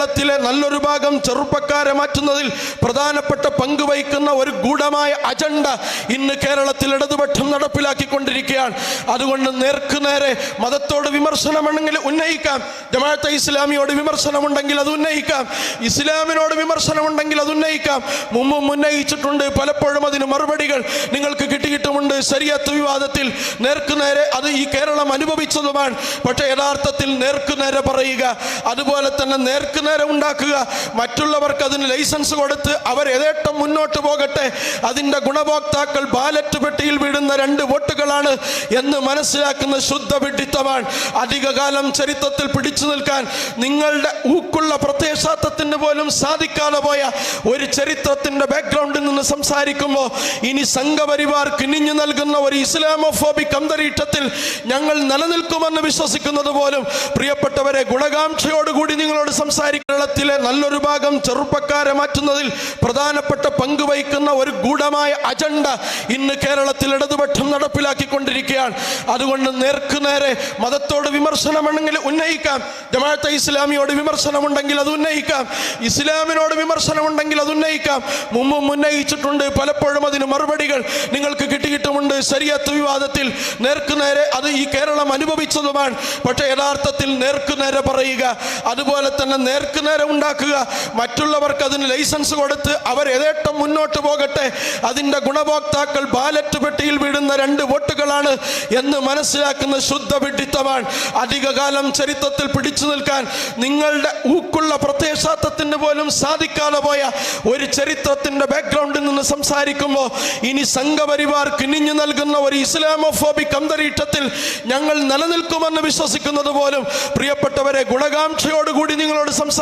കേരളത്തിലെ നല്ലൊരു ഭാഗം ചെറുപ്പക്കാരെ മാറ്റുന്നതിൽ പ്രധാനപ്പെട്ട പങ്ക് വഹിക്കുന്ന ഒരു ഗൂഢമായ അജണ്ട ഇന്ന് കേരളത്തിൽ ഇടതുപക്ഷം നടപ്പിലാക്കിക്കൊണ്ടിരിക്കുകയാണ്. അതുകൊണ്ട് നേർക്കുനേരെ മതത്തോട് വിമർശനമുണ്ടെങ്കിൽ ഉന്നയിക്കാം, ജമാഅത്തെ ഇസ്ലാമിയോട് വിമർശനമുണ്ടെങ്കിൽ അത് ഉന്നയിക്കാം, ഇസ്ലാമിനോട് വിമർശനമുണ്ടെങ്കിൽ അത് ഉന്നയിക്കാം. മുമ്പും ഉന്നയിച്ചിട്ടുണ്ട്, പലപ്പോഴും അതിന് മറുപടികൾ നിങ്ങൾക്ക് കിട്ടിയിട്ടുമുണ്ട്. ശരീഅത്ത് വിവാദത്തിൽ നേർക്കുനേരെ അത് ഈ കേരളം അനുഭവിച്ചതുമാണ്. പക്ഷേ യഥാർത്ഥത്തിൽ നേർക്കുനേരെ പറയുക, അതുപോലെ തന്നെ നേർക്കുനേരെ ഉണ്ടാക്കുക, മറ്റുള്ളവർക്ക് അതിന് ലൈസൻസ് കൊടുത്ത് അവർ യഥേഷ്ടം മുന്നോട്ട് പോകട്ടെ, അതിൻ്റെ ഗുണഭോക്താക്കൾ ബാലറ്റ് പെട്ടിയിൽ വീഴുന്ന 2 വോട്ടുകളാണ് എന്ന് മനസ്സിലാക്കുന്ന ശുദ്ധ വിഡ്ഢിത്തമാണ്. അധികകാലം ചരിത്രത്തിൽ പിടിച്ചു നിൽക്കാൻ നിങ്ങളുടെ ഊക്കുള്ള പ്രത്യയശാസ്ത്രത്തിന് പോലും സാധിക്കാതെ പോയ ഒരു ചരിത്രത്തിന്റെ ബാക്ക്ഗ്രൗണ്ടിൽ നിന്ന് സംസാരിക്കുമ്പോൾ ഇനി സംഘപരിവാർ കിനിഞ്ഞു നൽകുന്ന ഒരു ഇസ്ലാമോഫോബിക് അന്തരീക്ഷത്തിൽ ഞങ്ങൾ നിലനിൽക്കുമെന്ന് വിശ്വസിക്കുന്നത് പോലും പ്രിയപ്പെട്ടവരെ ഗുണകാംക്ഷയോടുകൂടി നിങ്ങളോട് സംസാരിക്കും. കേരളത്തിലെ നല്ലൊരു ഭാഗം ചെറുപ്പക്കാരെ മാറ്റുന്നതിൽ പ്രധാനപ്പെട്ട പങ്ക് വഹിക്കുന്ന ഒരു ഗൂഢമായ അജണ്ട ഇന്ന് കേരളത്തിൽ ഇടതുപക്ഷം നടപ്പിലാക്കിക്കൊണ്ടിരിക്കുകയാണ്. അതുകൊണ്ട് നേർക്കുനേരെ മതത്തോട് വിമർശനമുണ്ടെങ്കിൽ ഉന്നയിക്കാം, ജമാഅത്തെ ഇസ്ലാമിയോട് വിമർശനമുണ്ടെങ്കിൽ അത് ഉന്നയിക്കാം, ഇസ്ലാമിനോട് വിമർശനമുണ്ടെങ്കിൽ അത് ഉന്നയിക്കാം. മുമ്പും ഉന്നയിച്ചിട്ടുണ്ട്, പലപ്പോഴും അതിന് മറുപടികൾ നിങ്ങൾക്ക് കിട്ടിയിട്ടുമുണ്ട്. ശരീഅത്ത് വിവാദത്തിൽ നേർക്കുനേരെ അത് ഈ കേരളം അനുഭവിച്ചതുമാണ്. പക്ഷേ യഥാർത്ഥത്തിൽ നേർക്കുനേരെ പറയുക, അതുപോലെ തന്നെ നേർക്കുനേരെ ഉണ്ടാക്കുക, മറ്റുള്ളവർക്ക് അതിന് ലൈസൻസ് കൊടുത്ത് അവർ യഥേഷ്ടം മുന്നോട്ട് പോകട്ടെ, അതിൻ്റെ ഗുണഭോക്താക്കൾ ബാലറ്റ് പെട്ടിയിൽ വീഴുന്ന 2 വോട്ടുകളാണ് എന്ന് മനസ്സിലാക്കുന്ന ശുദ്ധ വിഡ്ഢിത്തമാണ്. അധികകാലം ചരിത്രത്തിൽ പിടിച്ചു നിൽക്കാൻ നിങ്ങളുടെ ഊക്കുള്ള പ്രത്യയശാസ്ത്രത്തിന് പോലും സാധിക്കാതെ പോയ ഒരു ചരിത്രത്തിന്റെ ബാക്ക്ഗ്രൗണ്ടിൽ നിന്ന് സംസാരിക്കുമ്പോൾ ഇനി സംഘപരിവാർ കിനിഞ്ഞു നൽകുന്ന ഒരു ഇസ്ലാമോഫോബിക് അന്തരീക്ഷത്തിൽ ഞങ്ങൾ നിലനിൽക്കുമെന്ന് വിശ്വസിക്കുന്നത് പോലും പ്രിയപ്പെട്ടവരെ ഗുണകാംക്ഷയോടുകൂടി നിങ്ങളോട് സംസാരിക്കും.